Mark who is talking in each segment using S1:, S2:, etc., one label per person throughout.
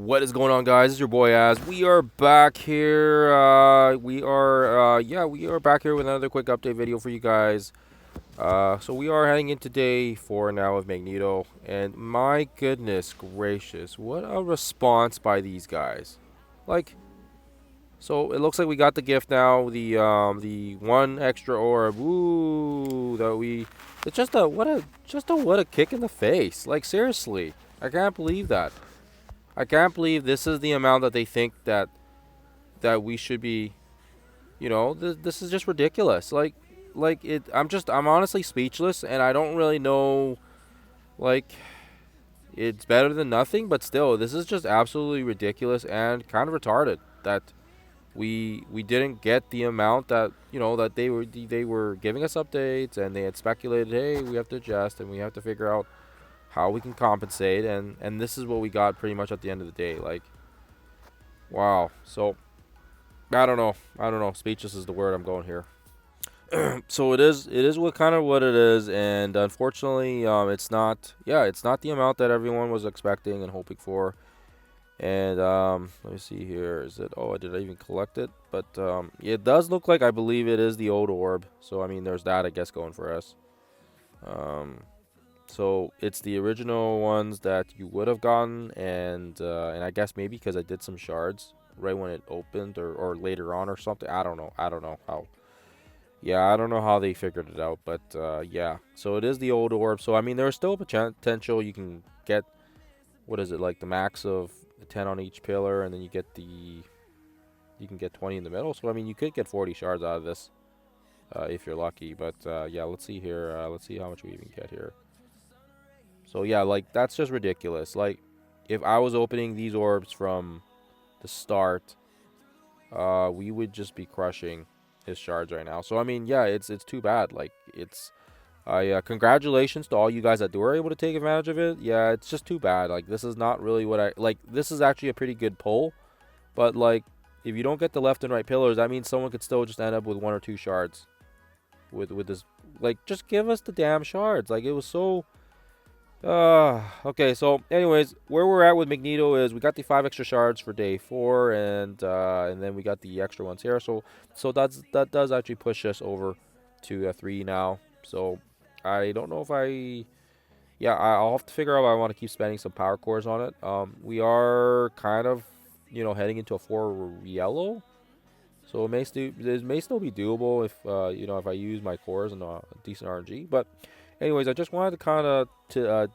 S1: What is going on, guys? It's your boy Az. We are back here. We are back here with another quick update video for you guys. So we are heading into day 4 now of Magneto, and my goodness gracious, what a response by these guys! Like, so it looks like we got the gift now, the one extra orb. Ooh, that we. It's just a what a kick in the face. Like, seriously, I can't believe that. I can't believe this is the amount that they think that we should be. This is just ridiculous. Like it. I'm honestly speechless, and I don't really know. Like, it's better than nothing, but still, this is just absolutely ridiculous and kind of retarded that we didn't get the amount that that they were giving us updates, and they had speculated, hey, we have to adjust and we have to figure out how we can compensate, and this is what we got pretty much at the end of the day. Like, wow. So I don't know, speechless is the word I'm going here. So it is what it is, and unfortunately, it's not the amount that everyone was expecting and hoping for. And let me see here. Is it? Oh, did I even collect it? But it does look like, I believe it is the old orb. So I mean, there's that, I guess, going for us. Um, So it's the original ones that you would have gotten, and I guess maybe because I did some shards right when it opened, or later on or something. I don't know. I don't know how. Yeah, I don't know how they figured it out, but yeah. So it is the old orb. So I mean, there's still potential. You can get, what is it, like the max of 10 on each pillar, and then you can get 20 in the middle. So I mean, you could get 40 shards out of this if you're lucky. But yeah, let's see here. Let's see how much we even get here. So yeah, like, that's just ridiculous. Like, if I was opening these orbs from the start, we would just be crushing his shards right now. So I mean, yeah, it's too bad. Like, it's congratulations to all you guys that were able to take advantage of it. Yeah, it's just too bad. Like, this is not really what I like. This is actually a pretty good pull, but like, if you don't get the left and right pillars, that means someone could still just end up with 1 or 2 shards with this. Like, just give us the damn shards. Like, it was so. Okay, so anyways, where we're at with Magneto is we got the 5 extra shards for day 4, and then we got the extra ones here. So that does actually push us over to 3 now. So I don't know if I'll have to figure out if I want to keep spending some power cores on it. We are kind of heading into a 4 yellow, so it may still be doable if if I use my cores and decent RNG, but. Anyways, I just wanted to kind of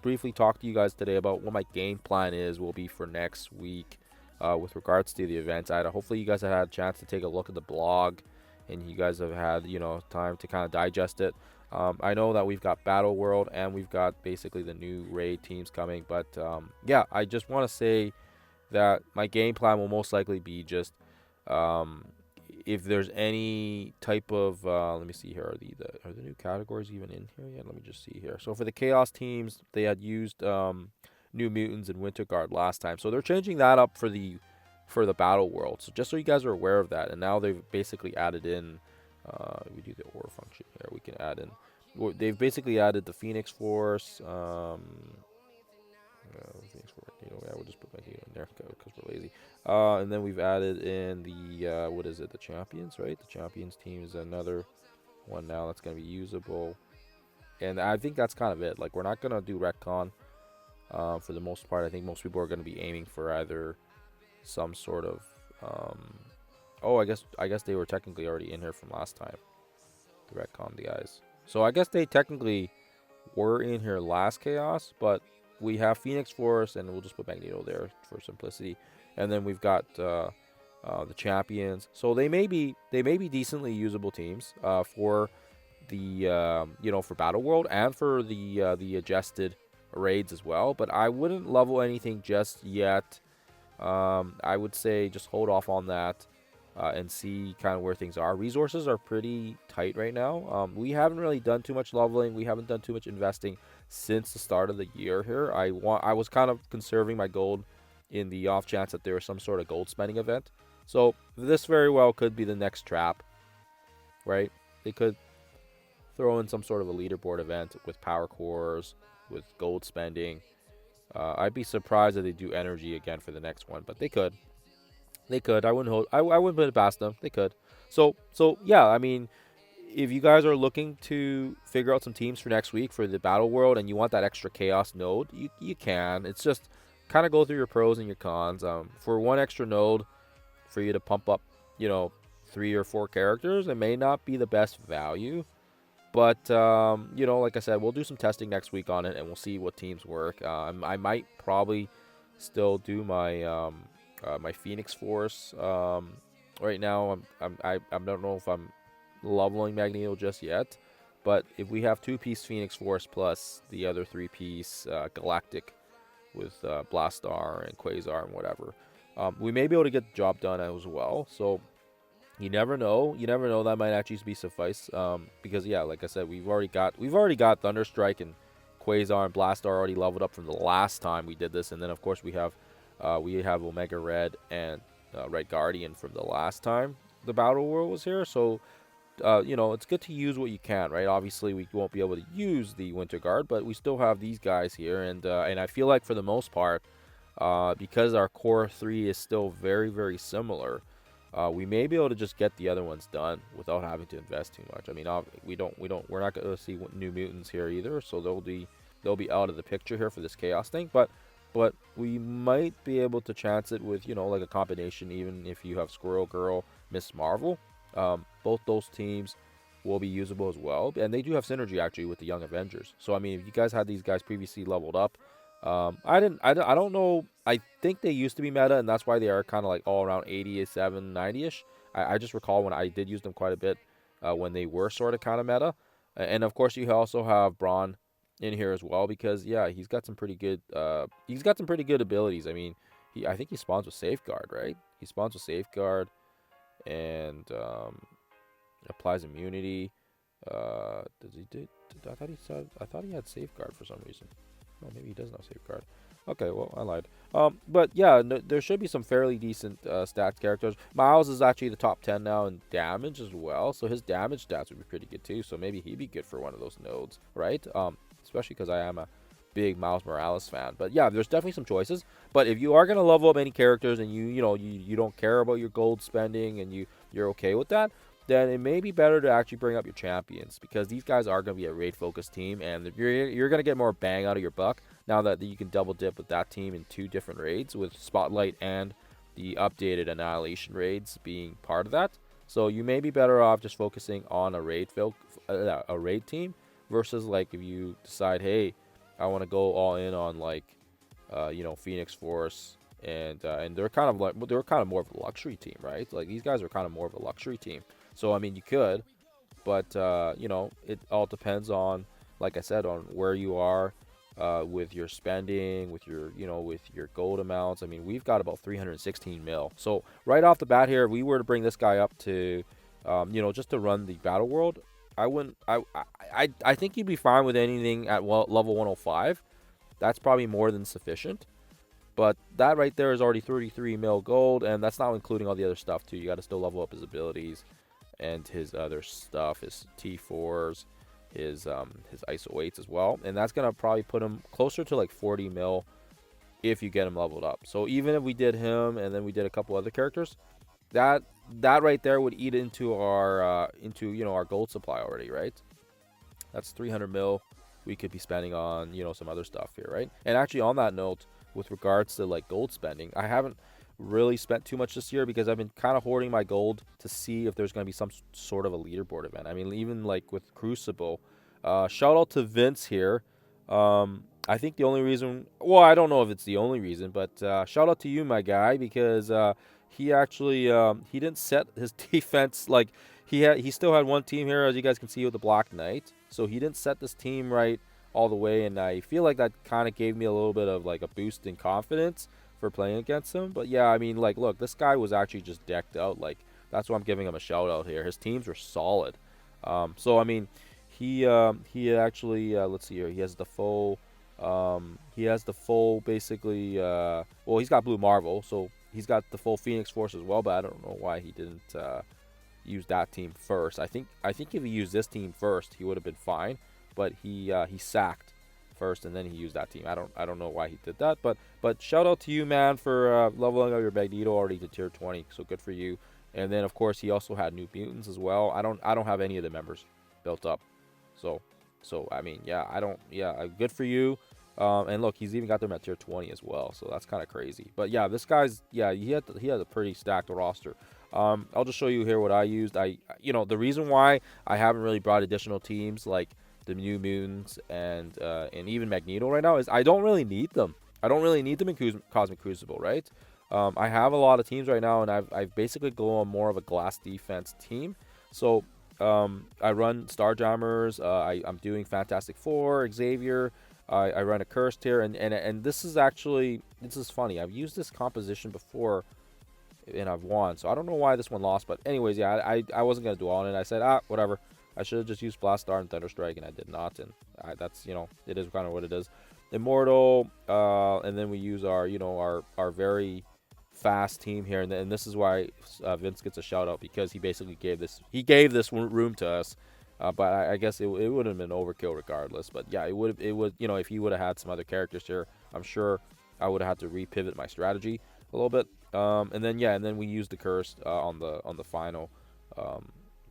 S1: briefly talk to you guys today about what my game plan will be for next week with regards to the events. Hopefully you guys have had a chance to take a look at the blog, and you guys have had time to kind of digest it. I know that we've got Battle World and we've got basically the new raid teams coming, but yeah, I just want to say that my game plan will most likely be just if there's any type of let me see here, are the new categories even in here yet? Let me just see here. So for the chaos teams, they had used new mutants and winter guard last time, so they're changing that up for the battle world. So just so you guys are aware of that, and now they've basically added in we do the ore function here, we can add in, they've basically added the Phoenix Force. Phoenix Force, yeah, we'll just put Magneto in there because we're lazy. And then we've added in the what is it? The champions, right? The champions team is another one now that's gonna be usable, and I think that's kind of it. Like, we're not gonna do retcon for the most part. I think most people are gonna be aiming for either some sort of oh, I guess they were technically already in here from last time. The retcon the guys, so I guess they technically were in here last chaos, but we have Phoenix Force, and we'll just put Magneto there for simplicity. And then we've got the champions, so they may be decently usable teams for the for Battle World and for the adjusted raids as well. But I wouldn't level anything just yet. I would say just hold off on that and see kind of where things are. Resources are pretty tight right now. We haven't really done too much leveling. We haven't done too much investing since the start of the year here. I was kind of conserving my gold in the off chance that there was some sort of gold spending event. So this very well could be the next trap, right? They could throw in some sort of a leaderboard event with power cores, with gold spending, I'd be surprised if they do energy again for the next one, but they could. They could. I wouldn't hold. I wouldn't put it past them. They could. So yeah. I mean, if you guys are looking to figure out some teams for next week for the battle world, and you want that extra chaos node, you can. It's just kind of go through your pros and your cons. For one extra node, for you to pump up, 3 or 4 characters, it may not be the best value. But like I said, we'll do some testing next week on it, and we'll see what teams work. I might probably still do my Phoenix Force. Right now, I don't know if I'm leveling Magneto just yet, but if we have 2-piece Phoenix Force plus the other 3-piece Galactic with Blastar and Quasar and whatever, we may be able to get the job done as well. So you never know. You never know. That might actually be suffice. Because yeah, like I said, we've already got Thunderstrike and Quasar and Blastar already leveled up from the last time we did this, and then of course we have Omega Red and Red Guardian from the last time the Battle World was here. So it's good to use what you can, right? Obviously, we won't be able to use the Winter Guard, but we still have these guys here, and I feel like for the most part, because our core 3 is still very, very similar, we may be able to just get the other ones done without having to invest too much. I mean, we're not going to see new mutants here either, so they'll be out of the picture here for this chaos thing. But we might be able to chance it with like a combination. Even if you have Squirrel Girl, Miss Marvel, both those teams will be usable as well, and they do have synergy actually with the Young Avengers. So I mean, if you guys had these guys previously leveled up, I don't know. I think they used to be meta, and that's why they are kind of like all around 87, 90-ish. I just recall when I did use them quite a bit when they were sort of kind of meta. And of course, you also have Braun in here as well because yeah, he's got some pretty good abilities. I mean, I think he spawns with Safeguard, right? He spawns with Safeguard and applies immunity. Does he did? I thought he had Safeguard for some reason. Oh, maybe he doesn't have Safeguard. Okay, well, I lied. But yeah, there should be some fairly decent stats characters. Miles is actually the top 10 now in damage as well, so his damage stats would be pretty good too. So maybe he'd be good for one of those nodes, right? Especially because I am a big Miles Morales fan. But yeah, there's definitely some choices. But if you are gonna level up any characters and you don't care about your gold spending and you're okay with that, then it may be better to actually bring up your champions because these guys are going to be a raid focused team, and you're going to get more bang out of your buck now that you can double dip with that team in 2 different raids with Spotlight and the updated Annihilation raids being part of that. So you may be better off just focusing on a raid team versus like if you decide, hey, I want to go all in on like Phoenix Force and they're kind of more of a luxury team, right? Like these guys are kind of more of a luxury team. So I mean, you could, but it all depends on, like I said, on where you are with your spending, with your gold amounts. I mean, we've got about 316 mil. So right off the bat here, if we were to bring this guy up to, just to run the battle world, I wouldn't. I think you'd be fine with anything at level 105. That's probably more than sufficient. But that right there is already 33 mil gold, and that's not including all the other stuff too. You got to still level up his abilities and his other stuff, his T4s, his ISO 8s as well. And that's going to probably put him closer to like 40 mil if you get him leveled up. So even if we did him and then we did a couple other characters, that right there would eat into our our gold supply already, right? That's 300 mil we could be spending on, some other stuff here, right? And actually on that note, with regards to like gold spending, I haven't really spent too much this year because I've been kind of hoarding my gold to see if there's going to be some sort of a leaderboard event. I mean, even like with Crucible, shout out to Vince here. I think the only reason, well, I don't know if it's the only reason, but shout out to you, my guy, because he actually he didn't set his defense. Like he still had one team here, as you guys can see, with the Black Knight, so he didn't set this team right all the way, and I feel like that kind of gave me a little bit of like a boost in confidence for playing against him. But yeah, I mean, like, look, this guy was actually just decked out. Like, that's why I'm giving him a shout out here. His teams were solid. So I mean, he actually let's see here. He has the full basically. Well, he's got Blue Marvel, so he's got the full Phoenix Force as well. But I don't know why he didn't use that team first. I think if he used this team first, he would have been fine. But he sacked first, and then he used that team. I don't know why he did that, but shout out to you, man, for leveling up your Magneto already to tier 20. So good for you. And then of course he also had New Mutants as well. I don't have any of the members built up. So I mean, yeah, I don't yeah, good for you. And look, he's even got them at tier 20 as well. So that's kind of crazy. But yeah, this guy's yeah, he had a pretty stacked roster. I'll just show you here what I used. The reason why I haven't really brought additional teams like the New Mutants and even Magneto right now is I don't really need them. I don't really need them in Cosmic Crucible, right? I have a lot of teams right now, and I've basically go on more of a glass defense team. So I run Starjammers. I'm doing Fantastic Four, Xavier. I run a Cursed here, and this is funny. I've used this composition before and I've won. So I don't know why this one lost, but anyways, yeah, I wasn't gonna dwell on it. I said, whatever. I should have just used Blast Star and Thunderstrike, and I did not. And that's it is kind of what it is. Immortal, and then we use our very fast team here, and this is why Vince gets a shout out, because he basically gave this room to us. But I guess it would have been overkill regardless. But yeah, it would if he would have had some other characters here, I'm sure I would have had to repivot my strategy a little bit. And then we used the Cursed on the final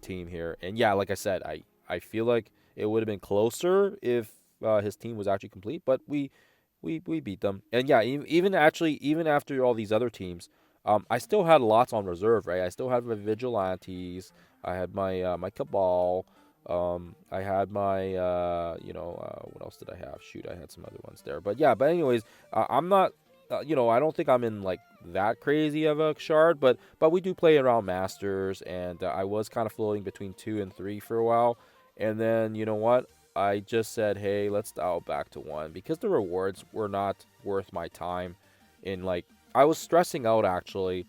S1: team here. And yeah, like I said, I feel like it would have been closer if his team was actually complete, but we beat them. And yeah, even after all these other teams, I still had lots on reserve, right? I still had my Vigilantes, I had my Cabal, I had my what else did I have? Shoot, I had some other ones there. But yeah, but anyways, I'm not I don't think I'm in like that crazy of a shard, but we do play around Masters, and I was kind of floating between 2 and 3 for a while, and then you know what? I just said, hey, let's dial back to 1 because the rewards were not worth my time. I was stressing out actually,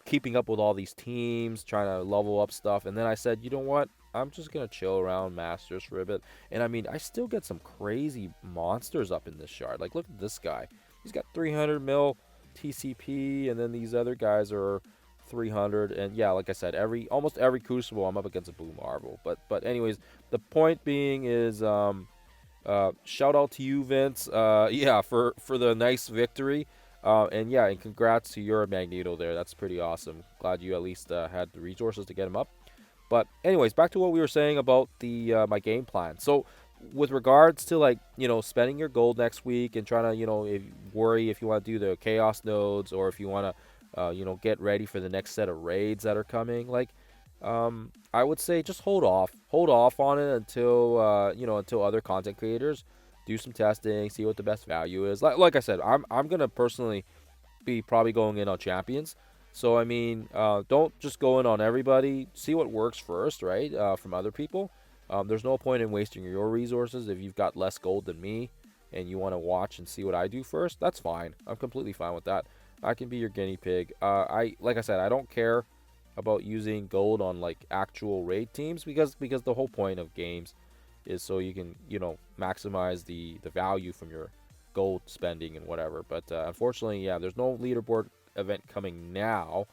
S1: keeping up with all these teams, trying to level up stuff, and then I said, you know what? I'm just gonna chill around Masters for a bit, and I mean, I still get some crazy monsters up in this shard. Like, look at this guy. He's got 300 mil TCP, and then these other guys are 300. And yeah, like I said, almost every Crucible I'm up against a Blue Marvel. But anyways, the point being is, shout out to you, Vince. Yeah, for the nice victory. And yeah, and congrats to your Magneto there. That's pretty awesome. Glad you at least had the resources to get him up. But anyways, back to what we were saying about the my game plan. So with regards to spending your gold next week and trying to worry if you want to do the chaos nodes or if you want to get ready for the next set of raids that are coming, I would say just hold off on it until other content creators do some testing, see what the best value is. Like I said, I'm gonna personally be probably going in on champions. So I mean, don't just go in on everybody. See what works first, right? From other people. There's no point in wasting your resources if you've got less gold than me and you want to watch and see what I do first. That's fine. I'm completely fine with that. I can be your guinea pig. Like I said, I don't care about using gold on actual raid teams because the whole point of games is so you can maximize the value from your gold spending and whatever. But unfortunately, yeah, there's no leaderboard event coming now.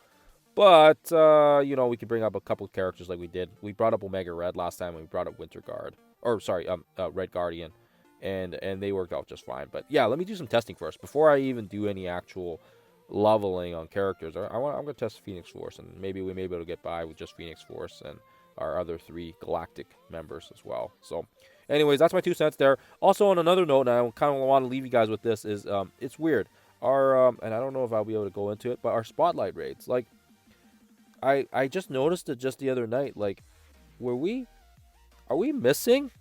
S1: But, we could bring up a couple of characters like we did. We brought up Omega Red last time when we brought up Winter Guard. Or, sorry, Red Guardian. And they worked out just fine. But, yeah, let me do some testing first. Before I even do any actual leveling on characters, I'm going to test Phoenix Force. And maybe we may be able to get by with just Phoenix Force and our other 3 Galactic members as well. So, anyways, that's my 2 cents there. Also, on another note, and I kind of want to leave you guys with this, is it's weird. Our, and I don't know if I'll be able to go into it, but our Spotlight raids, I just noticed it just the other night. Are we missing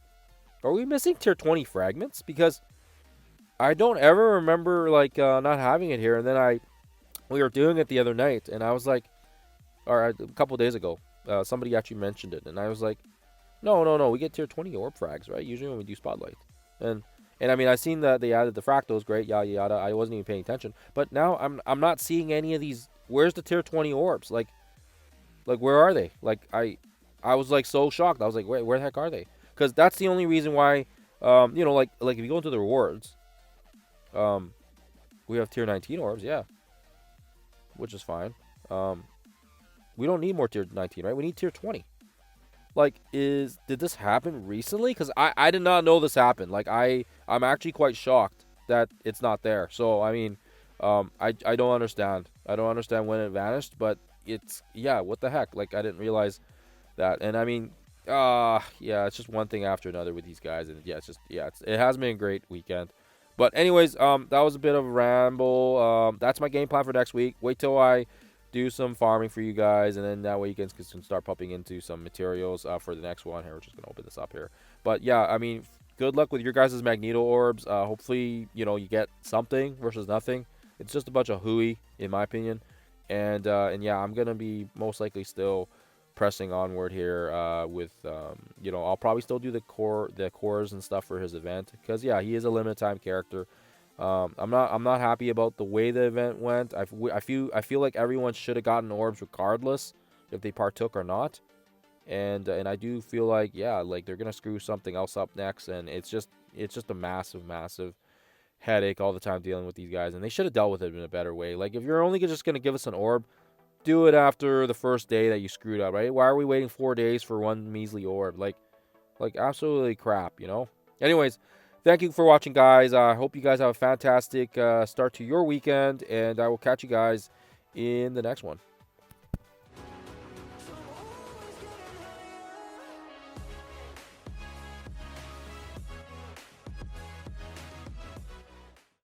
S1: tier 20 fragments? Because I don't ever remember not having it here. And then we were doing it the other night, and I was like, or a couple days ago, somebody actually mentioned it, and I was like, no, we get tier 20 orb frags, right? Usually when we do Spotlight, and I mean, I seen that they added the fractals, great, yada yada. I wasn't even paying attention, but now I'm not seeing any of these. Where's the tier 20 orbs? Where are they? I was so shocked. I was like, where the heck are they? Because that's the only reason why, if you go into the rewards, we have tier 19 orbs, yeah, which is fine. We don't need more tier 19, right? We need tier 20. Like, did this happen recently? Because I did not know this happened. Like, I'm actually quite shocked that it's not there. So I mean, I don't understand. I don't understand when it vanished, but it's, yeah, what the heck? Like, I didn't realize that. And I mean, yeah, it's just one thing after another with these guys, and yeah, it's just, yeah, it has been a great weekend. But anyways, that was a bit of a ramble. That's my game plan for next week. Wait till I do some farming for you guys, and then that way you guys can start pumping into some materials for the next one. Here, we're just gonna open this up here. But yeah, I mean, good luck with your guys' Magneto orbs. Hopefully, you get something versus nothing. It's just a bunch of hooey, in my opinion. And yeah, I'm gonna be most likely still pressing onward here with I'll probably still do the cores and stuff for his event, because yeah, he is a limited time character. I'm not happy about the way the event went. I feel like everyone should have gotten orbs regardless if they partook or not. And I do feel like, yeah, like they're gonna screw something else up next, and it's just a massive headache all the time dealing with these guys, and they should have dealt with it in a better way. Like, if you're only just gonna give us an orb, do it after the first day that you screwed up, right? Why are we waiting 4 days for one measly orb? Like absolutely crap. Anyways, thank you for watching, guys. I hope you guys have a fantastic start to your weekend, and I will catch you guys in the next one.